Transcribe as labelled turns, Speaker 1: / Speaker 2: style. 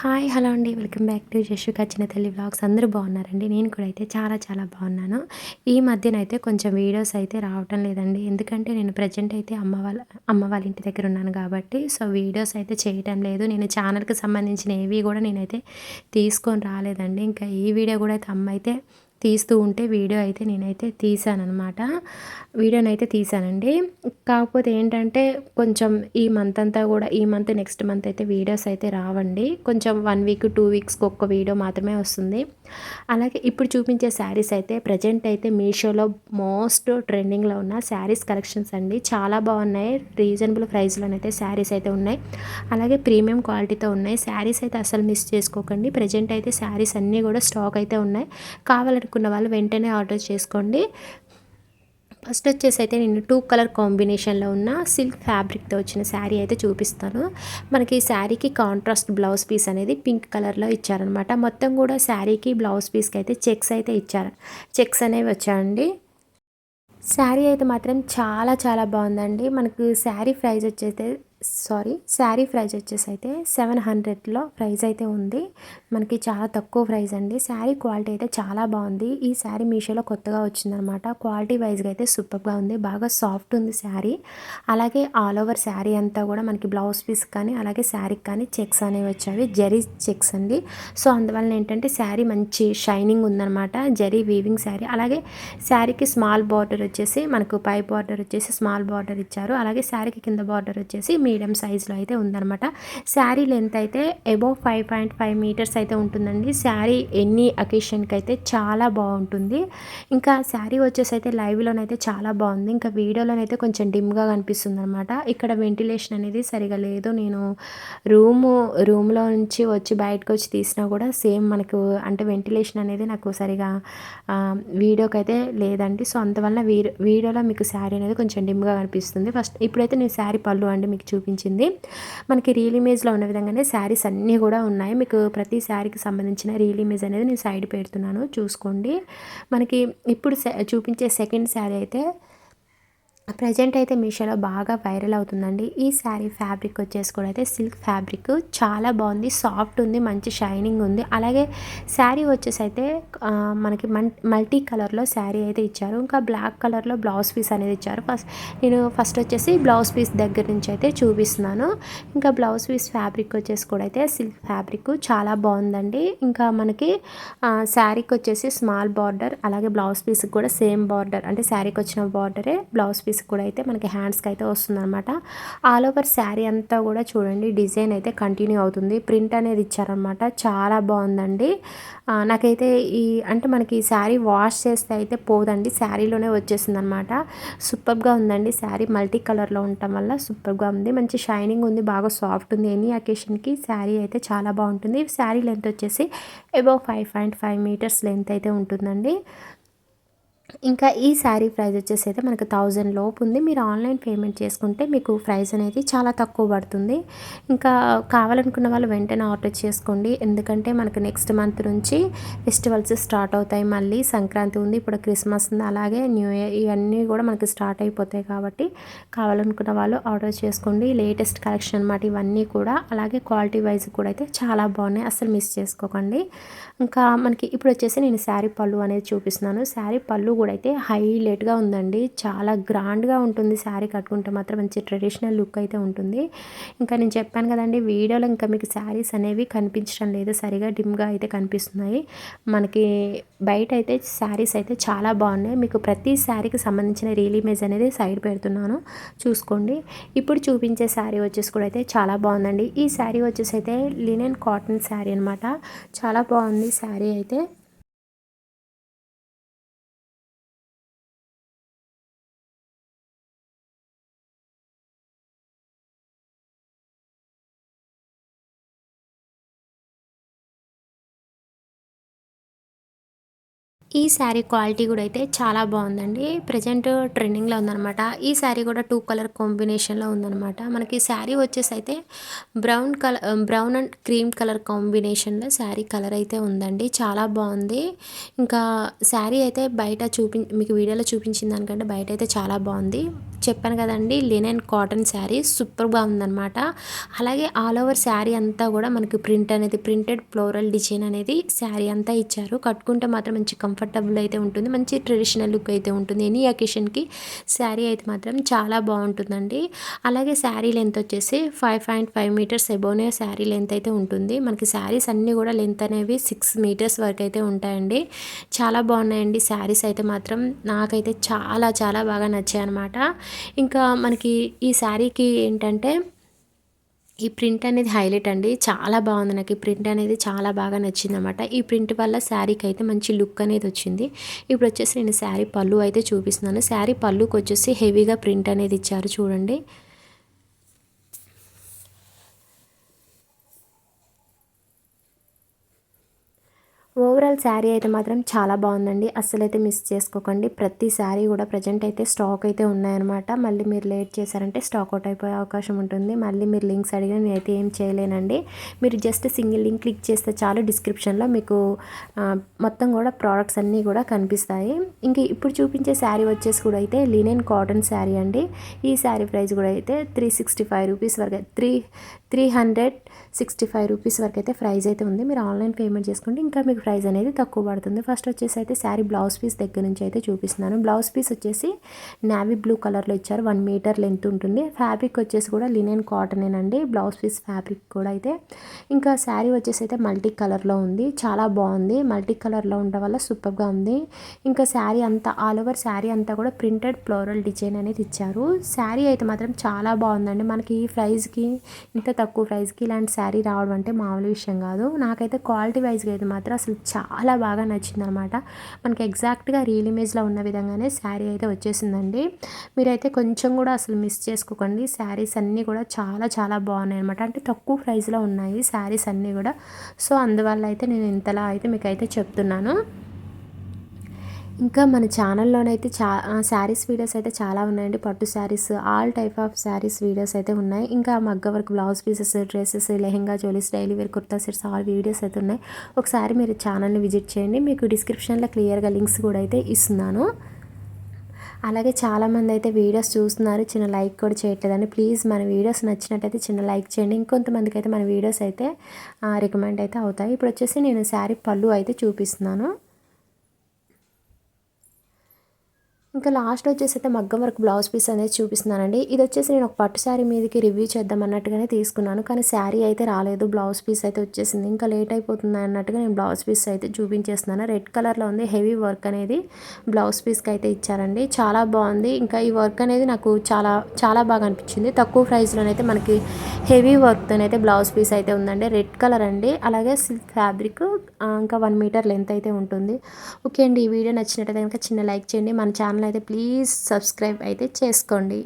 Speaker 1: Hi! Hello అండి. Welcome back to Yashoka Chinnathalli vlogs. అందరూ బాగున్నారండి. నేను కూడా అయితే చాలా చాలా బాగున్నాను. ఈ మధ్యనైతే కొంచెం వీడియోస్ అయితే రావటం లేదండి. ఎందుకంటే నేను ప్రెజెంట్ అయితే అమ్మ వాళ్ళ ఇంటి దగ్గర ఉన్నాను కాబట్టి, సో వీడియోస్ అయితే చేయటం లేదు. నేను ఛానల్‌కి సంబంధించిన ఏవి కూడా నేనైతే తీసుకొని రాలేదండి. ఇంకా ఈ వీడియో కూడా అయితే అమ్మ అయితే తీస్తూ ఉంటే వీడియో అయితే నేనైతే తీశాననమాట. వీడియోనైతే తీశానండి. కాకపోతే ఏంటంటే కొంచెం ఈ మంత్ అంతా కూడా ఈ మంత్ నెక్స్ట్ మంత్ అయితే వీడియోస్ అయితే రావండి. కొంచెం 1 వీక్ 2 వీక్స్‌కి ఒక్క వీడియో మాత్రమే వస్తుంది. అలాగే ఇప్పుడు చూపించే శారీస్ అయితే ప్రెజెంట్ అయితే మీషోలో మోస్ట్ ట్రెండింగ్‌లో ఉన్న శారీస్ కలెక్షన్స్ అండి. చాలా బాగున్నాయి. రీజనబుల్ ప్రైస్‌లోనైతే శారీస్ అయితే ఉన్నాయి. అలాగే ప్రీమియం క్వాలిటీతో ఉన్నాయి. శారీస్ అయితే అసలు మిస్ చేసుకోకండి. ప్రెజెంట్ అయితే శారీస్ అన్నీ కూడా స్టాక్ అయితే ఉన్నాయి. కావాలనుకున్న వాళ్ళు వెంటనే ఆర్డర్ చేసుకోండి. ఫస్ట్ వచ్చేసి అయితే నేను 2 కలర్ కాంబినేషన్లో ఉన్న సిల్క్ ఫ్యాబ్రిక్తో వచ్చిన శారీ అయితే చూపిస్తాను. మనకి ఈ శారీకి కాంట్రాస్ట్ బ్లౌజ్ పీస్ అనేది పింక్ కలర్లో ఇచ్చారనమాట. మొత్తం కూడా శారీకి బ్లౌజ్ పీస్కి అయితే చెక్స్ అయితే ఇచ్చారు. చెక్స్ అనేవి వచ్చాయండి. శారీ అయితే మాత్రం చాలా చాలా బాగుందండి. మనకు శారీ ప్రైస్ వచ్చేసి అయితే 700లో ప్రైస్ అయితే ఉంది. మనకి చాలా తక్కువ ప్రైస్ అండి. శారీ క్వాలిటీ అయితే చాలా బాగుంది. ఈ శారీ మీషోలో కొత్తగా వచ్చిందనమాట. క్వాలిటీ వైజ్గా అయితే సూపర్గా ఉంది. బాగా సాఫ్ట్ ఉంది శారీ. అలాగే ఆల్ ఓవర్ శారీ అంతా కూడా మనకి బ్లౌజ్ పీస్ కానీ అలాగే శారీకి కానీ చెక్స్ అనేవి వచ్చాయి. జరీ చెక్స్ అండి. సో అందువల్ల ఏంటంటే శారీ మంచి షైనింగ్ ఉందనమాట. జరీ వీవింగ్ శారీ. అలాగే శారీకి స్మాల్ బార్డర్ వచ్చేసి మనకు పై బార్డర్ వచ్చేసి స్మాల్ బార్డర్ ఇచ్చారు. అలాగే శారీకి కింద బార్డర్ వచ్చేసి మీడియం సైజులో అయితే ఉందన్నమాట. శారీ లెంత్ అయితే అబోవ్ 5.5 మీటర్స్ అయితే ఉంటుందండి. శారీ ఎన్ని అకేషన్కి అయితే చాలా బాగుంటుంది. ఇంకా శారీ వచ్చేసి అయితే లైవ్లోనైతే చాలా బాగుంది. ఇంకా వీడియోలోనైతే కొంచెం డిమ్గా కనిపిస్తుంది అనమాట. ఇక్కడ వెంటిలేషన్ అనేది సరిగా లేదు. నేను రూమ్లో నుంచి వచ్చి బయటకు వచ్చి తీసినా కూడా సేమ్ మనకు అంటే వెంటిలేషన్ అనేది నాకు సరిగా వీడియోకి అయితే లేదండి. సో అందువల్ల వీడియోలో మీకు శారీ అనేది కొంచెం డిమ్గా కనిపిస్తుంది. ఇప్పుడైతే నేను శారీ పళ్ళు అండి మీకు చూపించింది. మనకి రీల్ ఇమేజ్లో ఉన్న విధంగానే శారీస్ అన్నీ కూడా ఉన్నాయి. మీకు ప్రతి శారీకి సంబంధించిన రీల్ ఇమేజ్ అనేది నేను సైడ్ పెడుతున్నాను, చూసుకోండి. మనకి ఇప్పుడు చూపించే సెకండ్ శారీ అయితే ప్రజెంట్ అయితే మీషోలో బాగా వైరల్ అవుతుందండి. ఈ శారీ ఫ్యాబ్రిక్ వచ్చేసి కూడా అయితే సిల్క్ ఫ్యాబ్రిక్ చాలా బాగుంది. సాఫ్ట్ ఉంది, మంచి షైనింగ్ ఉంది. అలాగే శారీ వచ్చేసి అయితే మనకి మల్టీ కలర్లో శారీ అయితే ఇచ్చారు. ఇంకా బ్లాక్ కలర్లో బ్లౌజ్ పీస్ అనేది ఇచ్చారు. నేను ఫస్ట్ వచ్చేసి బ్లౌజ్ పీస్ దగ్గర నుంచి అయితే చూపిస్తున్నాను. ఇంకా బ్లౌజ్ పీస్ ఫ్యాబ్రిక్ వచ్చేసి కూడా అయితే సిల్క్ ఫ్యాబ్రిక్ చాలా బాగుందండి. ఇంకా మనకి శారీకి వచ్చేసి స్మాల్ బార్డర్, అలాగే బ్లౌజ్ పీస్కి కూడా సేమ్ బార్డర్, అంటే శారీకి వచ్చిన బార్డరే బ్లౌజ్ పీస్ కూడా అయితే మనకి హ్యాండ్స్కి అయితే వస్తుందన్నమాట. ఆల్ ఓవర్ శారీ అంతా కూడా చూడండి డిజైన్ అయితే కంటిన్యూ అవుతుంది. ప్రింట్ అనేది ఇచ్చారనమాట. చాలా బాగుందండి. నాకైతే అంటే మనకి ఈ శారీ వాష్ చేస్తే అయితే పోదండి, శారీలోనే వచ్చేసింది అనమాట. సూపర్గా ఉందండి. శారీ మల్టీ కలర్లో ఉండటం వల్ల సూపర్గా ఉంది. మంచి షైనింగ్ ఉంది, బాగా సాఫ్ట్ ఉంది. ఎనీ అకేషన్కి శారీ అయితే చాలా బాగుంటుంది. శారీ లెంత్ వచ్చేసి అబౌవ్ 5.5 మీటర్స్ లెంత్ అయితే ఉంటుందండి. ఇంకా ఈ శారీ ప్రైస్ వచ్చేసి అయితే మనకు 1000 లోపు ఉంది. మీరు ఆన్లైన్ పేమెంట్ చేసుకుంటే మీకు ప్రైస్ అనేది చాలా తక్కువ పడుతుంది. ఇంకా కావాలనుకున్న వాళ్ళు వెంటనే ఆర్డర్ చేసుకోండి. ఎందుకంటే మనకు నెక్స్ట్ మంత్ నుంచి ఫెస్టివల్స్ స్టార్ట్ అవుతాయి. మళ్ళీ సంక్రాంతి ఉంది, ఇప్పుడు క్రిస్మస్ ఉంది, అలాగే న్యూ ఇయర్, ఇవన్నీ కూడా మనకి స్టార్ట్ అయిపోతాయి. కాబట్టి కావాలనుకున్న వాళ్ళు ఆర్డర్ చేసుకోండి. లేటెస్ట్ కలెక్షన్ అన్నమాట ఇవన్నీ కూడా. అలాగే క్వాలిటీ వైజ్ కూడా అయితే చాలా బాగున్నాయి, అస్సలు మిస్ చేసుకోకండి. ఇంకా మనకి ఇప్పుడు వచ్చేసి నేను శారీ పళ్ళు అనేది చూపిస్తున్నాను. శారీ పళ్ళు కూడా అయితే హైలైట్గా ఉందండి. చాలా గ్రాండ్గా ఉంటుంది. శారీ కట్టుకుంటే మాత్రం మంచి ట్రెడిషనల్ లుక్ అయితే ఉంటుంది. ఇంకా నేను చెప్పాను కదండి వీడియోలో ఇంకా మీకు శారీస్ అనేవి కనిపించడం లేదు, సరిగా డిమ్గా అయితే కనిపిస్తున్నాయి. మనకి బయట అయితే శారీస్ అయితే చాలా బాగున్నాయి. మీకు ప్రతి శారీకి సంబంధించిన రీల్ ఇమేజ్ అనేది సైడ్ పెడుతున్నాను, చూసుకోండి. ఇప్పుడు చూపించే శారీ వచ్చేసి కూడా అయితే చాలా బాగుందండి. ఈ శారీ వచ్చేసి అయితే లినెన్ కాటన్ శారీ అనమాట. చాలా బాగుంది శారీ అయితే. ఈ శారీ క్వాలిటీ కూడా అయితే చాలా బాగుందండి. ప్రెజెంట్ ట్రెండింగ్‌లో ఉందనమాట. ఈ శారీ కూడా 2 కలర్ కాంబినేషన్‌లో ఉందనమాట. మనకి శారీ వచ్చేసి అయితే బ్రౌన్ అండ్ క్రీమ్ కలర్ కాంబినేషన్‌లో శారీ కలర్ అయితే ఉందండి. చాలా బాగుంది. ఇంకా శారీ అయితే బయట మీకు వీడియోలో చూపించిన దానికంటే బయట అయితే చాలా బాగుంది. చెప్పాను కదండీ! లినెన్ కాటన్ శారీ సూపర్‌గా ఉందనమాట. అలాగే ఆల్ ఓవర్ శారీ అంతా కూడా మనకి ప్రింటెడ్ ఫ్లోరల్ డిజైన్ అనేది శారీ అంతా ఇచ్చారు. కట్టుకుంటే మాత్రం మంచి కంఫర్టబుల్ అయితే ఉంటుంది. మంచి ట్రెడిషనల్ లుక్ అయితే ఉంటుంది. ఎనీ అకేషన్‌కి శారీ అయితే మాత్రం చాలా బాగుంటుందండి. అలాగే శారీ లెంత్ వచ్చేసి 5.5 మీటర్స్ ఎబోనే శారీ లెంత్ అయితే ఉంటుంది. మనకి శారీస్ అన్నీ కూడా లెంత్ అనేవి 6 మీటర్స్ వరకు అయితే ఉంటాయండి. చాలా బాగున్నాయండి శారీస్ అయితే మాత్రం. నాకైతే చాలా చాలా బాగా నచ్చాయన్నమాట. ఇంకా మనకి ఈ శారీకి ఏంటంటే ఈ ప్రింట్ అనేది హైలైట్ అండి. చాలా బాగుంది. నాకు ఈ ప్రింట్ అనేది చాలా బాగా నచ్చిందనమాట. ఈ ప్రింట్ వల్ల శారీకి అయితే మంచి లుక్ అనేది వచ్చింది. ఇప్పుడు వచ్చేసి నేను శారీ పళ్ళు అయితే చూపిస్తున్నాను. శారీ పళ్ళుకి వచ్చేసి హెవీగా ప్రింట్ అనేది ఇచ్చారు చూడండి. ఓవరాల్ శారీ అయితే మాత్రం చాలా బాగుందండి. అస్సలైతే మిస్ చేసుకోకండి. ప్రతి శారీ కూడా ప్రజెంట్ అయితే స్టాక్ అయితే ఉన్నాయన్నమాట. మళ్ళీ మీరు లేట్ చేశారంటే స్టాక్ అవుట్ అయిపోయే అవకాశం ఉంటుంది. మళ్ళీ మీరు లింక్స్ అడిగినా నేనైతే ఏం చేయలేనండి. మీరు జస్ట్ సింగిల్ లింక్ క్లిక్ చేస్తే చాలు, డిస్క్రిప్షన్లో మీకు మొత్తం కూడా ప్రోడక్ట్స్ అన్నీ కూడా కనిపిస్తాయి. ఇంక ఇప్పుడు చూపించే శారీ వచ్చేసి కూడా అయితే లినెన్ కాటన్ శారీ అండి. ఈ శారీ ప్రైస్ కూడా అయితే 365 రూపీస్ వరకు 365 రూపీస్ వరకు అయితే ప్రైస్ అయితే ఉంది. మీరు ఆన్లైన్ పేమెంట్ చేసుకుంటే ఇంకా మీకు ప్రైస్ అనేది తక్కువ పడుతుంది. ఫస్ట్ వచ్చేసి అయితే శారీ బ్లౌజ్ పీస్ దగ్గర నుంచి అయితే చూపిస్తున్నాను. బ్లౌజ్ పీస్ వచ్చేసి నావీ బ్లూ కలర్లో ఇచ్చారు. 1 మీటర్ లెంత్ ఉంటుంది. ఫ్యాబ్రిక్ వచ్చేసి కూడా లినెన్ కాటనేనండి. బ్లౌజ్ పీస్ ఫ్యాబ్రిక్ కూడా అయితే ఇంకా శారీ వచ్చేసి అయితే మల్టీ కలర్లో ఉంది. చాలా బాగుంది. మల్టీ కలర్లో ఉండడం వల్ల సూపర్గా ఉంది. ఇంకా శారీ అంతా ఆల్ ఓవర్ శారీ అంతా కూడా ప్రింటెడ్ ఫ్లోరల్ డిజైన్ అనేది ఇచ్చారు. శారీ అయితే మాత్రం చాలా బాగుందండి. మనకి ఈ ప్రైస్కి ఇంత తక్కువ ప్రైస్కి ఇలాంటి శారీ రావడం అంటే మామూలు విషయం కాదు. నాకైతే క్వాలిటీ వైజ్గా అయితే మాత్రం అసలు చాలా బాగా నచ్చిందనమాట. మనకి ఎగ్జాక్ట్గా రియల్ ఇమేజ్లో ఉన్న విధంగానే శారీ అయితే వచ్చేసిందండి. మీరైతే కొంచెం కూడా అసలు మిస్ చేసుకోకండి. శారీస్ అన్నీ కూడా చాలా చాలా బాగున్నాయి అనమాట. అంటే తక్కువ ప్రైస్లో ఉన్నాయి శారీస్ అన్నీ కూడా. సో అందువల్ల అయితే నేను ఇంతలా అయితే మీకు అయితే చెప్తున్నాను. ఇంకా మన ఛానల్లోనైతే శారీస్ వీడియోస్ అయితే చాలా ఉన్నాయండి. పట్టు saris, all type of saris videos అయితే ఉన్నాయి. ఇంకా మగ్గ work blouse pieces, dresses, lehenga, cholis, daily wear kurta sets, all videos అయితే ఉన్నాయి. ఒకసారి మీరు ఛానల్ని విజిట్ చేయండి. మీకు డిస్క్రిప్షన్లో క్లియర్గా లింక్స్ కూడా అయితే ఇస్తున్నాను. అలాగే చాలామంది అయితే వీడియోస్ చూస్తున్నారు, చిన్న లైక్ కూడా చేయట్లేదండి. ప్లీజ్ మన వీడియోస్ నచ్చినట్టయితే చిన్న లైక్ చేయండి. ఇంకొంతమందికి అయితే మన వీడియోస్ అయితే రికమెండ్ అయితే అవుతాయి. ఇప్పుడు వచ్చేసి నేను శారీ పళ్ళు అయితే చూపిస్తున్నాను. ఇంకా లాస్ట్ వచ్చేసి అయితే మగ్గం వర్క్ బ్లౌజ్ పీస్ అనేది చూపిస్తున్నానండి. ఇది వచ్చేసి నేను ఒక పట్టు శారీ మీదకి రివ్యూ చేద్దాం అన్నట్టుగానే తీసుకున్నాను. కానీ శారీ అయితే రాలేదు. బ్లౌజ్ పీస్ అయితే వచ్చేసింది. ఇంకా లేట్ అయిపోతుంది అన్నట్టుగా నేను బ్లౌజ్ పీస్ అయితే చూపించేస్తున్నాను. రెడ్ కలర్లో ఉంది. హెవీ వర్క్ అనేది బ్లౌజ్ పీస్కి అయితే ఇచ్చారండి. చాలా బాగుంది. ఇంకా ఈ వర్క్ అనేది నాకు చాలా చాలా బాగా అనిపించింది. తక్కువ ప్రైస్లోనైతే మనకి హెవీ వర్క్తోనైతే బ్లౌజ్ పీస్ అయితే ఉందండి. రెడ్ కలర్ అండి. అలాగే సిల్క్ ఫ్యాబ్రిక్, ఇంకా 1 మీటర్ లెంత్ అయితే ఉంటుంది. ఓకే అండి, ఈ వీడియో నచ్చినట్టయితే కనుక చిన్న లైక్ చేయండి. మన ఛానల్ అయితే ప్లీజ్ సబ్స్క్రైబ్ అయితే చేసుకోండి.